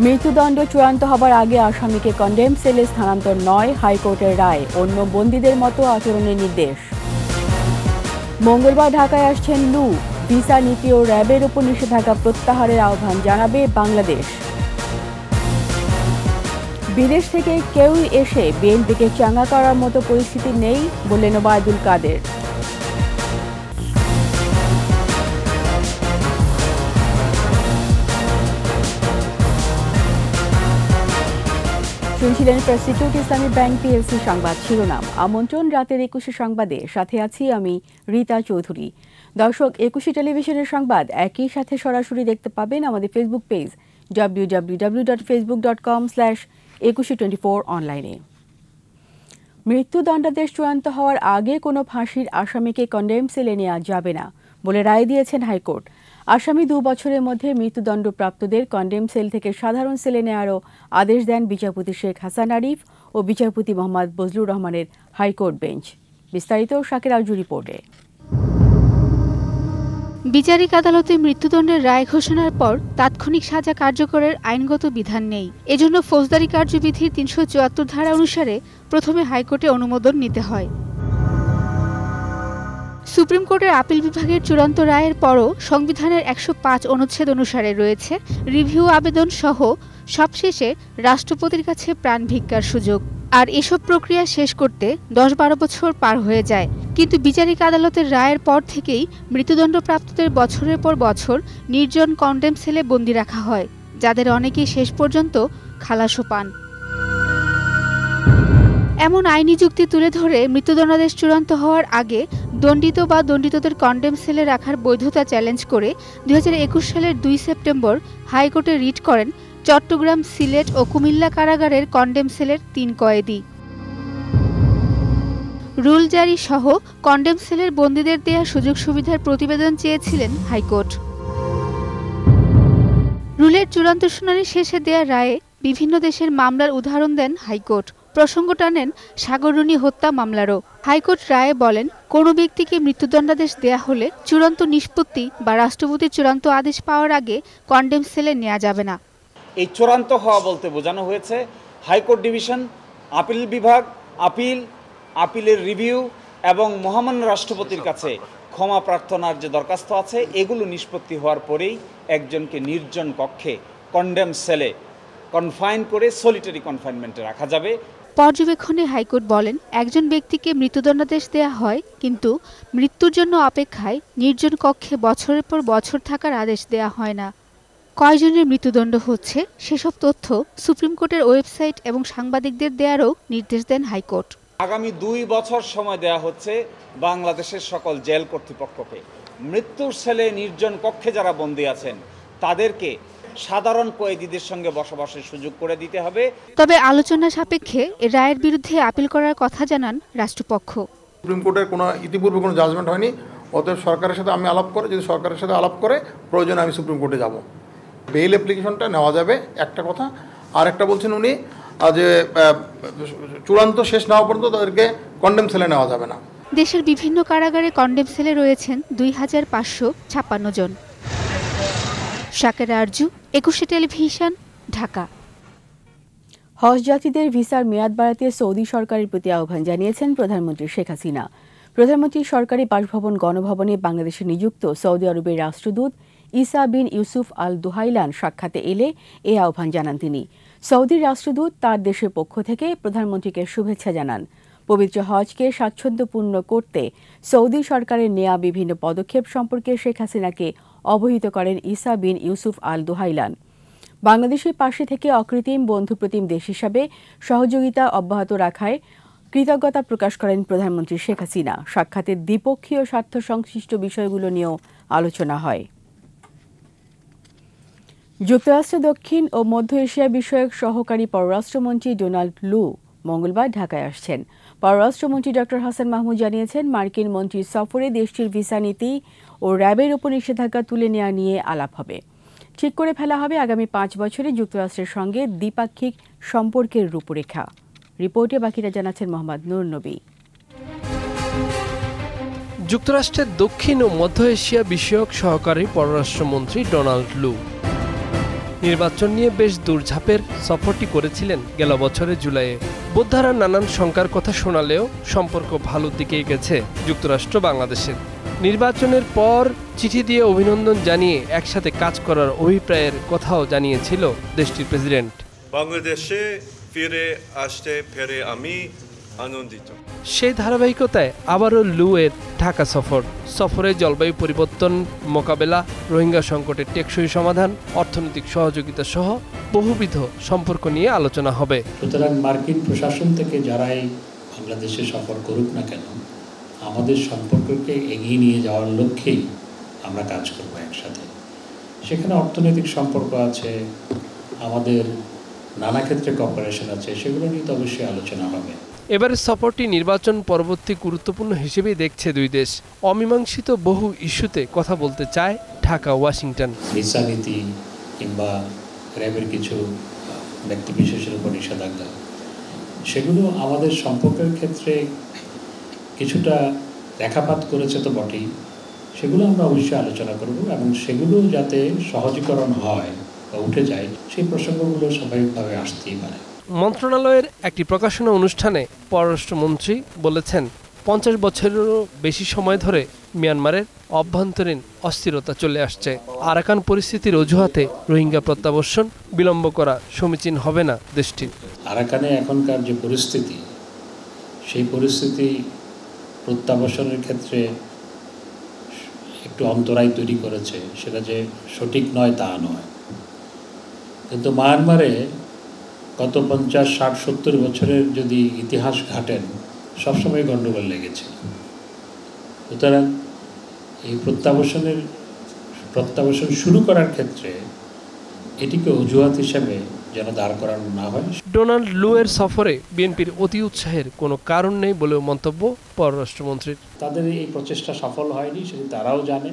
মৃত্যুদণ্ড চূড়ান্ত হবার আগে আসামিকে কন্ডেম সেলে স্থানান্তর নয়, হাইকোর্টের রায়। অন্য বন্দীদের মতো আচরণের নির্দেশ। মঙ্গলবার ঢাকায় আসছেন লু। ভিসা নীতি ও র্যাবের উপর নিষেধাজ্ঞা প্রত্যাহারের আহ্বান জানাবে বাংলাদেশ। বিদেশ থেকে কেউ এসে বিএনপিকে চাঙ্গা করার মতো পরিস্থিতি নেই বললেন ওবায়দুল কাদের। শুনছিলেন প্রেসিকিউট ইসলামী ব্যাংক পিএলসি সংবাদ শিরোনাম। আমন্ত্রণ রাতের 21 সংবাদে, সাথে আছি আমি রীতা চৌধুরী। দর্শক, 21 টেলিভিশনের সংবাদ একই সাথে সরাসরি দেখতে পাবেন আমাদের ফেসবুক পেজ www.facebook.com/2124 অনলাইনে। মৃত্যুদণ্ডাদেশ চূড়ান্ত হওয়ার আগে কোনো ফাঁসির আসামিকে কন্ডেম সেলে নেওয়া যাবে না বলে রায় দিয়েছেন হাইকোর্ট। আসামি 2 বছরের মধ্যে মৃত্যুদণ্ডপ্রাপ্তদের কন্ডেম সেল থেকে সাধারণ সেলে নেওয়ারও আদেশ দেন বিচারপতি শেখ হাসান আরিফ ও বিচারপতি মোহাম্মদ বজলুর রহমানের হাইকোর্ট বেঞ্চ। বিস্তারিত শাকির আরজু রিপোর্টে। বিচারিক আদালতে মৃত্যুদণ্ডের রায় ঘোষণার পর তাৎক্ষণিক সাজা কার্যকরের আইনগত বিধান নেই। এজন্য ফৌজদারি কার্যবিধির 374 ধারা অনুসারে প্রথমে হাইকোর্টে অনুমোদন নিতে হয়। সুপ্রিম কোর্টের আপিল বিভাগের চূড়ান্ত রায়ের পরও সংবিধানের 105 অনুচ্ছেদ অনুসারে রয়েছে রিভিউ আবেদন সহ সবশেষে রাষ্ট্রপতির কাছে প্রাণ ভিক্ষার সুযোগ। আর এসব প্রক্রিয়া শেষ করতে 10-12 বছর পার হয়ে যায়। কিন্তু বিচারিক আদালতের রায়ের পর থেকেই মৃত্যুদণ্ডপ্রাপ্তদের বছরের পর বছর নির্জন কন্ডেম সেলে বন্দী রাখা হয়, যাদের অনেকেই শেষ পর্যন্ত খালাসও পান। এমন আইনি যুক্তি তুলে ধরে মৃত্যুদণ্ডাদেশ চূড়ান্ত হওয়ার আগে দণ্ডিত বা দণ্ডিতদের কন্ডেম সেলে রাখার বৈধতা চ্যালেঞ্জ করে 2021 সালের 2 সেপ্টেম্বর হাইকোর্টে রিট করেন চট্টগ্রাম, সিলেট ও কুমিল্লা কারাগারের কন্ডেম সেলের 3 কয়েদি। রুল জারি সহ কন্ডেম সেলের বন্দীদের দেয়া সুযোগ সুবিধার প্রতিবেদন চেয়েছিলেন হাইকোর্ট। রুলের চূড়ান্ত শুনানি শেষে দেয়া রায়ে বিভিন্ন দেশের মামলার উদাহরণ দেন হাইকোর্ট। প্রসঙ্গ টানেন সাগররুনি হত্যা মামলারও। হাইকোর্ট রায়ে বলেন, কোনো ব্যক্তিকে মৃত্যুদণ্ডাদেশ দেয়া হলে চূড়ান্ত নিষ্পত্তি বা রাষ্ট্রপতির চূড়ান্ত আদেশ পাওয়ার আগে কন্ডেম সেলে নেওয়া যাবে না। এই চূড়ান্ত হওয়া বলতে বোঝানো হয়েছে হাইকোর্ট ডিভিশন, আপিল বিভাগ, আপিলের রিভিউ এবং মহামান্য রাষ্ট্রপতির কাছে ক্ষমা প্রার্থনার যে দরখাস্ত আছে, এগুলো নিষ্পত্তি হওয়ার পরেই একজনকে নির্জন কক্ষে কন্ডেম সেলে কনফাইন করে সলিটারি কনফাইনমেন্টে রাখা যাবে। পর্যবেক্ষণে হাইকোর্ট বলেন, একজন ব্যক্তিকে মৃত্যুদণ্ডাদেশ দেয়া হয়, কিন্তু মৃত্যুর জন্য অপেক্ষায় নির্জন কক্ষে বছরের পর বছর থাকার আদেশ দেয়া হয় না। কয়জনের মৃত্যুদণ্ড হচ্ছে সেসব তথ্য সুপ্রিম কোর্টের ওয়েবসাইট এবং সাংবাদিকদের দেয়ারও নির্দেশ দেন হাইকোর্ট। আগামী 2 বছর সময় দেয়া হচ্ছে বাংলাদেশের সকল জেল কর্তৃপক্ষকে। মৃত্যুর সেলে নির্জন কক্ষে যারা বন্দী আছেন তাদেরকে সাধারণ কয়েদিদের সঙ্গে বসবাসের সুযোগ করে দিতে হবে। তবে আলোচনা সাপেক্ষে রায়ের বিরুদ্ধে আপিল করার কথা জানান রাষ্ট্রপক্ষ। সুপ্রিম কোর্টের ইতিপূর্বে কোনো জাজমেন্ট হয়নি, অতএব সরকারের সাথে আমি আলাপ করে, যদি সরকারের সাথে আলাপ করে প্রয়োজনে আমি সুপ্রিম কোর্টে যাব। বেইল অ্যাপ্লিকেশনটা নেওয়া যাবে একটা কথা। আর একটা বলছেন উনি যে চূড়ান্ত শেষ না হওয়া পর্যন্ত তাদেরকে কন্ডেম সেলে নেওয়া যাবে না। দেশের বিভিন্ন কারাগারে কন্ডেম সেলে রয়েছেন 2556 জন। শাকির আরজু, 21 টেলিভিশন, ঢাকা। হজ যাত্রীদের ভিসার মেয়াদ বাড়াতে সৌদি সরকারের প্রতি আহ্বান জানিয়েছেন প্রধানমন্ত্রী শেখ হাসিনা। প্রধানমন্ত্রী সরকারি বাসভবন গণভবনে বাংলাদেশে নিযুক্ত সৌদি আরবের রাষ্ট্রদূত ইসা বিন ইউসুফ আল দুহাইলান সাক্ষাতে এলে এ আহ্বান জানান তিনি। সৌদির রাষ্ট্রদূত তার দেশের পক্ষ থেকে প্রধানমন্ত্রীকে শুভেচ্ছা জানান। পবিত্র হজকে স্বাচ্ছন্দ্যপূর্ণ করতে সৌদি সরকারের নেয়া বিভিন্ন পদক্ষেপ সম্পর্কে শেখ হাসিনাকে অবহিত করেন ইসা বিন ইউসুফ আল দুহাইলান। বাংলাদেশের পাশে থেকে অকৃত্রিম বন্ধুপ্রতিম দেশ হিসাবে সহযোগিতা অব্যাহত রাখায় কৃতজ্ঞতা প্রকাশ করেন প্রধানমন্ত্রী শেখ হাসিনা। সাক্ষাতে দ্বিপক্ষীয় স্বার্থ সংশ্লিষ্ট বিষয়গুলো নিয়েও আলোচনা হয়। যুক্তরাষ্ট্র দক্ষিণ ও মধ্য এশিয়া বিষয়ক সহকারী পররাষ্ট্রমন্ত্রী ডোনাল্ড লু মঙ্গলবার ঢাকায় আসছেন। পররাষ্ট্রমন্ত্রী ডক্টর হাসান মাহমুদ জানিয়েছেন, মার্কিন মন্ত্রীর সফরে দেশটির ভিসা নীতি ও র্যাবের উপর নিষেধাজ্ঞা তুলে নেওয়া নিয়ে আলাপ হবে। ঠিক করে ফেলা হবে আগামী 5 বছরে যুক্তরাষ্ট্রের সঙ্গে দ্বিপাক্ষিক সম্পর্কের রূপরেখা। রিপোর্টে বাকিরা জানাচ্ছেন মোহাম্মদ নূর নবী। যুক্তরাষ্ট্রের দক্ষিণ ও মধ্য এশিয়া বিষয়ক সহকারী পররাষ্ট্রমন্ত্রী ডোনাল্ড লু নির্বাচন নিয়ে বেশ দূরঝাঁপের সফরটি করেছিলেন গেল বছরের জুলাইয়ে। বোদ্ধারা নানান শঙ্কার কথা শোনালেও সম্পর্ক ভালোর দিকেই গেছে যুক্তরাষ্ট্র বাংলাদেশের। নির্বাচনের পর চিঠি দিয়ে অভিনন্দন জানিয়ে একসাথে কাজ করার অভিপ্রায়ের কথাও জানিয়েছিল দেশটির প্রেসিডেন্ট। বাংলাদেশে ফিরে আসতে পেরে আমি আনন্দিত। সেই ধারাবাহিকতায় আবারও লু এর ঢাকা সফরে জলবায়ু পরিবর্তন মোকাবেলা, রোহিঙ্গা সংকটের টেকসই সমাধান, অর্থনৈতিক সহযোগিতা সহ বহুবিধ সম্পর্ক নিয়ে আলোচনা হবে। সুতরাং মার্কিন প্রশাসন থেকে যারাই বাংলাদেশে সফর করুক না কেন, আমাদের সম্পর্ককে এগিয়ে নিয়ে যাওয়ার লক্ষ্যেই আমরা কাজ করব একসাথে। সেখানে অর্থনৈতিক সম্পর্ক আছে, আমাদের নানা ক্ষেত্রে কপারেশন আছে, সেগুলো নিয়ে তো অবশ্যই আলোচনা হবে। এবারের সফরটি নির্বাচন পরবর্তী গুরুত্বপূর্ণ হিসেবেই দেখছে দুই দেশ। অমীমাংসিত বহু ইস্যুতে কথা বলতে চায় ঢাকা ওয়াশিংটন। ভিসা নীতি কিংবা র্যাবের কিছু ব্যক্তিবিশেষের উপর নিষেধাজ্ঞা, সেগুলো আমাদের সম্পর্কের ক্ষেত্রে কিছুটা রেখাপাত করেছে তো বটেই, সেগুলো আমরা অবশ্যই আলোচনা করব এবং সেগুলো যাতে সহজীকরণ হয় বা উঠে যায়, সেই প্রসঙ্গগুলো স্বাভাবিকভাবে আসতেই পারে। মন্ত্রণালয়ের একটি প্রকাশনা অনুষ্ঠানে পররাষ্ট্রমন্ত্রী বলেছেন, 50 বছরেরও বেশি সময় ধরে মিয়ানমারের অভ্যন্তরীণ অস্থিরতা চলে আসছে। আরাকান পরিস্থিতির অজুহাতে রোহিঙ্গা প্রত্যাবর্ষণ বিলম্ব করা সমীচীন হবে না দেশটির। আরাকানে এখনকার যে পরিস্থিতি, সেই পরিস্থিতি প্রত্যাবর্ষণের ক্ষেত্রে একটু অন্তরায় তৈরি করেছে। সেটা যে সঠিক নয় তা নয়, কিন্তু মায়ানমারে গত 50, 60, 70 বছরের যদি ইতিহাস ঘাটেন, সবসময় গণ্ডগোল লেগেছে। সুতরাং এই প্রত্যাবর্ষণ শুরু করার ক্ষেত্রে এটিকে অজুহাত হিসেবে যেন দাঁড় করানো না হয়। ডোনাল্ড লু এর সফরে বিএনপির অতি উৎসাহের কোনো কারণ নেই বলেও মন্তব্য পররাষ্ট্রমন্ত্রীর। তাদের এই প্রচেষ্টা সফল হয়নি, সেটি তারাও জানে,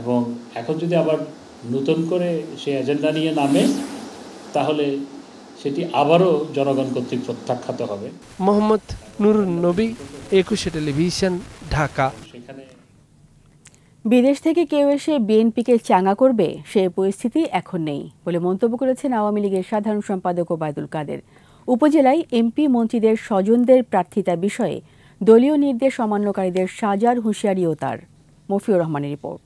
এবং এখন যদি আবার নতুন করে সেই এজেন্ডা নিয়ে নামে, তাহলে সেটি আবারও জনগণ কর্তৃক প্রত্যাখ্যাত হবে। মোহাম্মদ নুরুন নবী, একুশে টেলিভিশন, ঢাকা। বিদেশ থেকে কেউ এসে বিএনপিকে চাঙ্গা করবে সে পরিস্থিতি এখন নেই বলে মন্তব্য করেছেন আওয়ামী লীগের সাধারণ সম্পাদক ওবায়দুল কাদের। উপজেলায় এমপি মন্ত্রীদের স্বজনদের প্রার্থিতা বিষয়ে দলীয় নির্দেশ অমান্যকারীদের সাজার হুঁশিয়ারিও তার। মফিউর রহমানের রিপোর্ট।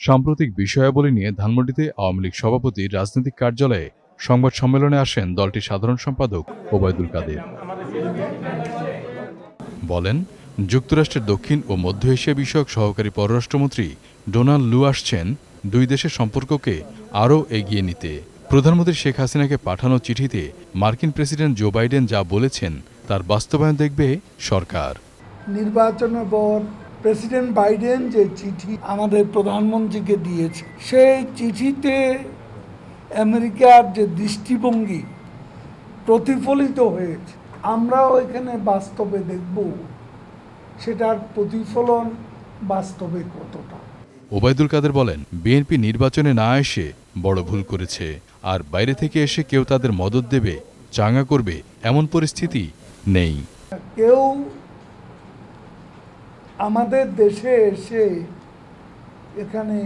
সাম্প্রতিক বিষয়াবলী নিয়ে ধানমন্ডিতে আওয়ামী লীগ সভাপতির রাজনৈতিক কার্যালয়ে সংবাদ সম্মেলনে আসেন দলটির সাধারণ সম্পাদক ওবায়দুল কাদের। বলেন, যুক্তরাষ্ট্রের দক্ষিণ ও মধ্য এশিয়া বিষয়ক সহকারী পররাষ্ট্রমন্ত্রী ডোনাল্ড লু আসছেন দুই দেশের সম্পর্ককে আরও এগিয়ে নিতে। প্রধানমন্ত্রী শেখ হাসিনাকে পাঠানো চিঠিতে মার্কিন প্রেসিডেন্ট জো বাইডেন যা বলেছেন তার বাস্তবায়ন দেখবে সরকার। নির্বাচনের পর প্রেসিডেন্ট বাইডেন যে চিঠি আমাদের প্রধানমন্ত্রীকে দিয়েছে, সেই চিঠিতে আমেরিকার যে দৃষ্টিভঙ্গি প্রতিফলিত হয়েছে, আমরাও এখানে বাস্তবে দেখব সেটার প্রতিফলন বাস্তবে কতটা। ওবায়দুল কাদের বলেন, বিএনপি নির্বাচনে না এসে বড় ভুল করেছে, আর বাইরে থেকে এসে কেউ তাদের মদদ দেবে, চাঙ্গা করবে এমন পরিস্থিতি নেই। কেউ আমাদের দেশে এসে এখানে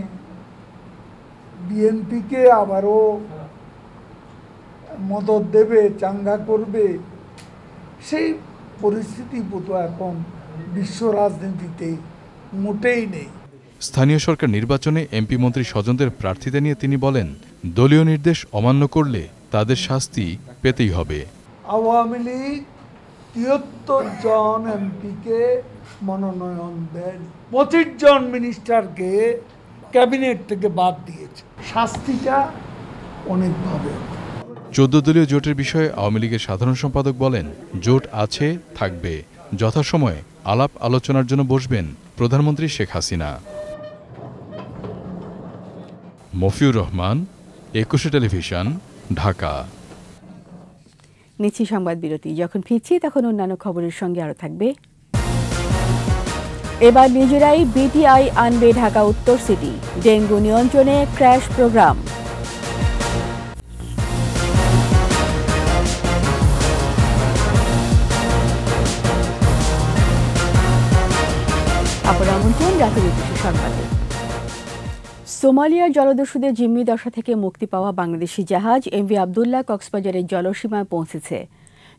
বিএনপিকে আবারও মদদ দেবে, চাঙ্গা করবে, সেই পরিস্থিতি বোধ এখন বিশ্ব রাজনীতিতে মোটেই নেই। স্থানীয় সরকার নির্বাচনে এমপি মন্ত্রী স্বজনদের প্রার্থিতা নিয়ে তিনি বলেন, দলীয় নির্দেশ অমান্য করলে তাদের শাস্তি পেতেই হবে। আওয়ামী লীগ ৭৩ জন এমপিকে মনোনয়ন দেন, 25 জন মিনিস্টারকে ক্যাবিনেট থেকে বাদ দিয়েছে। শাস্তিটা অনেকভাবে। 14 দলীয় জোটের বিষয়ে আওয়ামী লীগের সাধারণ সম্পাদক বলেন, জোট আছে, থাকবে, যথাসময়ে আলাপ আলোচনার জন্য বসবেন প্রধানমন্ত্রী শেখ হাসিনা। মফিউর রহমান, একুশে টেলিভিশন, ঢাকা। নিচ্ছি সংবাদ বিরতি। যখন ফিরছি তখন অন্যান্য খবরের সঙ্গে আরো থাকবে। এবার নিজেরাই বিটিআই আনবে ঢাকা উত্তর সিটি, ডেঙ্গু নিয়ন্ত্রণে ক্র্যাশ প্রোগ্রাম। আপনার আমন্ত্রণ রাতের 21 সংবাদে। সোমালিয়ার জলদস্যুদের জিম্মি দশা থেকে মুক্তি পাওয়া বাংলাদেশি জাহাজ এমভি আবদুল্লাহ কক্সবাজারের জলসীমায় পৌঁছেছে।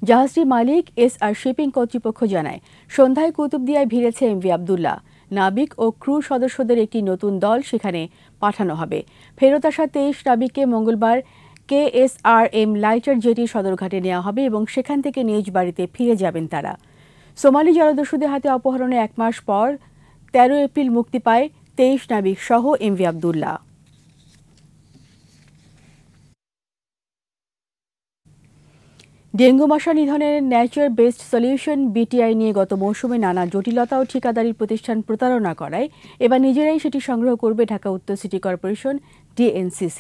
জাহাজটির মালিক এসআর শিপিং কর্তৃপক্ষ জানায়, সন্ধ্যায় কুতুবদিয়ায় ভিড়েছে এমভি আবদুল্লাহ। নাবিক ও ক্রু সদস্যদের একটি নতুন দল সেখানে পাঠানো হবে। ফেরত আসা 23 নাবিককে মঙ্গলবার KSRM লাইটার জেটি সদরঘাটে নেওয়া হবে এবং সেখান থেকে নিজ বাড়িতে ফিরে যাবেন তারা। সোমালি জলদস্যুদের হাতে অপহরণের 1 মাস পর 13 এপ্রিল মুক্তি পায় 23 নাবিক সহ এমভি আবদুল্লাহ। ডেঙ্গু মশা নিধনের নেচার বেসড সলিউশন BTI নিয়ে গত মৌসুমে নানা জটিলতা ও ঠিকাদারি প্রতিষ্ঠান প্রতারণা করায় এবার নিজেরাই সেটি সংগ্রহ করবে ঢাকা উত্তর সিটি কর্পোরেশন DNCC।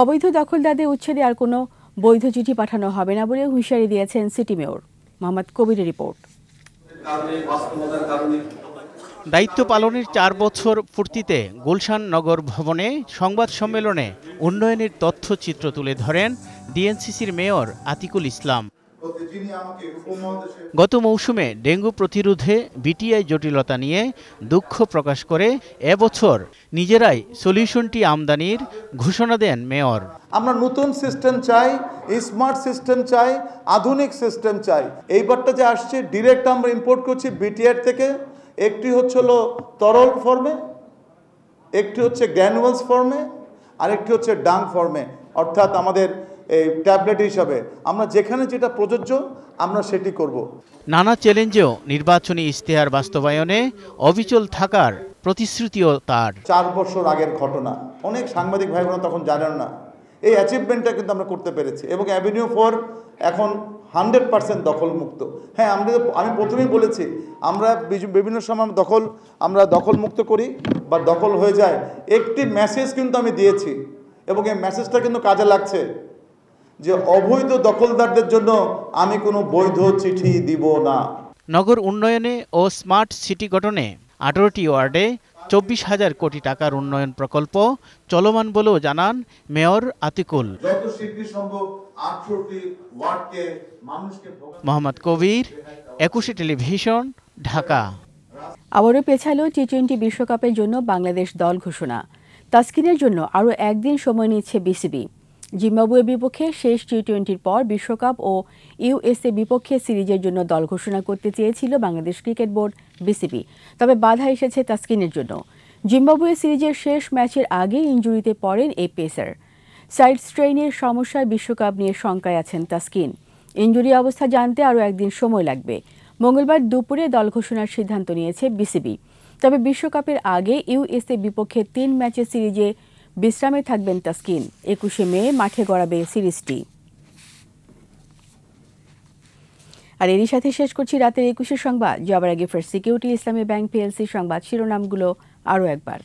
অবৈধ দখলদারদের উচ্ছেদে আর কোনো বৈধ চিঠি পাঠানো হবে না বলে হুঁশিয়ারি দিয়েছেন সিটি মেয়র। মোহাম্মদ কবিরের রিপোর্ট। দায়িত্ব পালনের 4 বছর পূর্তিতে গুলশান নগর ভবনে সংবাদ সম্মেলনে উন্নয়নের তথ্যচিত্র তুলে ধরেন DNCCর মেয়র আতিকুল ইসলাম। গত মৌসুমে ডেঙ্গু প্রতিরোধে BTI জটিলতা নিয়ে দুঃখ প্রকাশ করে এবছর নিজেরাই সলিউশনটি আমদানির ঘোষণা দেন মেয়র। আমরা নতুন সিস্টেম চাই, স্মার্ট সিস্টেম চাই, আধুনিক সিস্টেম চাই। এইবারটা যে আসছে ডিরেক্ট আমরা ইম্পোর্ট করছি BTI থেকে। একটি হচ্ছে তরল ফর্মে, একটি হচ্ছে গ্র্যানুয়ালস ফর্মে, আরেকটি হচ্ছে ডাং ফর্মে, অর্থাৎ আমাদের এই ট্যাবলেট হিসাবে। আমরা যেখানে যেটা প্রযোজ্য আমরা সেটি করব। নানা চ্যালেঞ্জেও নির্বাচনী ইশতেহার বাস্তবায়নে অবিচল থাকার প্রতিশ্রুতিও তার। 4 বছর আগের ঘটনা, অনেক সাংবাদিক ভাই বোনেরা তখন জানেন না। এই অ্যাচিভমেন্টটা কিন্তু আমরা করতে পেরেছি এবং অ্যাভিনিউ 4 এখন 100% দখলমুক্ত। হ্যাঁ, আমি প্রথমেই বলেছি আমরা বিভিন্ন সময় আমরা দখলমুক্ত করি বা দখল হয়ে যায়। একটি মেসেজ কিন্তু আমি দিয়েছি এবং এই মেসেজটা কিন্তু কাজে লাগছে যে অবৈধ দখলদারদের জন্য আমি কোনো বৈধ চিঠি দিব না। নগর উন্নয়নে ও স্মার্ট সিটি গঠনে 18টি ওয়ার্ডে 24,000 কোটি টাকার উন্নয়ন প্রকল্প চলমান বলেও জানান মেয়র আতিকুল। যত শীঘ্র সম্ভব 18টি ওয়ার্ডকে মানুষকে। মোহাম্মদ কবির, 21 টেলিভিশন, ঢাকা। আবারও পেছালো T20 বিশ্বকাপের জন্য বাংলাদেশ দল ঘোষণা। তাসকিনের জন্য আরও একদিন সময় নিচ্ছে BCB। জিম্বাবুয়ের বিপক্ষে শেষ T20-র পর বিশ্বকাপ ও USA বিপক্ষে সিরিজের জন্য দল ঘোষণা করতে চেয়েছিল বাংলাদেশ ক্রিকেট বোর্ড BCB, তবে বাধা এসেছে তাসকিনের জন্য। জিম্বাবুয়ে সিরিজের শেষ ম্যাচের আগে ইনজুরিতে পড়েন এই পেসার। সাইড স্ট্রেইনের সমস্যায় বিশ্বকাপ নিয়ে শঙ্কায় আছেন তাসকিন। ইনজুরি অবস্থা জানতে আরও একদিন সময় লাগবে। মঙ্গলবার দুপুরে দল ঘোষণার সিদ্ধান্ত নিয়েছে BCB, তবে বিশ্বকাপের আগে USA বিপক্ষে 3 ম্যাচের সিরিজে বিশ্রামে থাকবেন তাসকিন। 21শে মে মাঠে গড়াবে সিরিজটি। আর এরই সাথে শেষ করছি রাতের 21 সংবাদ। যাবার আগে ফার্স্ট সিকিউরিটি ইসলামী ব্যাংক PLC সংবাদ শিরোনামগুলো আরও একবার।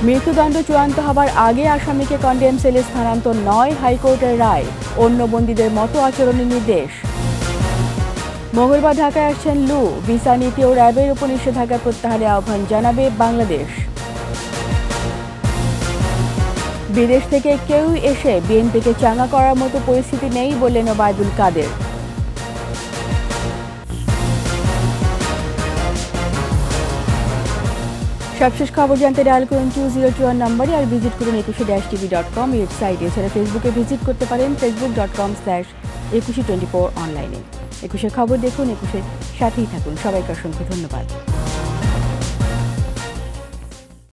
মৃত্যুদণ্ড চূড়ান্ত হবার আগে আসামিকে কন্ডেম সেলে স্থানান্তর নয় হাইকোর্টের রায়, অন্য বন্দীদের মতো আচরণের নির্দেশ। মঙ্গলবার ঢাকায় আসছেন লু, ভিসা নীতি ও র্যাবের উপর নিষেধাজ্ঞা প্রত্যাহারে আহ্বান জানাবে বাংলাদেশ। বিদেশ থেকে কেউ এসে বিএনপিকে চাঙ্গা করার মতো পরিস্থিতি নেই বললেন ওবায়দুল কাদের। সবশেষ খবর জানতে ডায়াল করুন 2021 নম্বরে আর ভিজিট করুন 21-tv.com ওয়েবসাইটে। এছাড়া ফেসবুকে ভিজিট করতে পারেন facebook.com/2124 অনলাইনে। 21 খবর দেখুন, 21 সাথেই থাকুন। সবাইকে অসংখ্য ধন্যবাদ।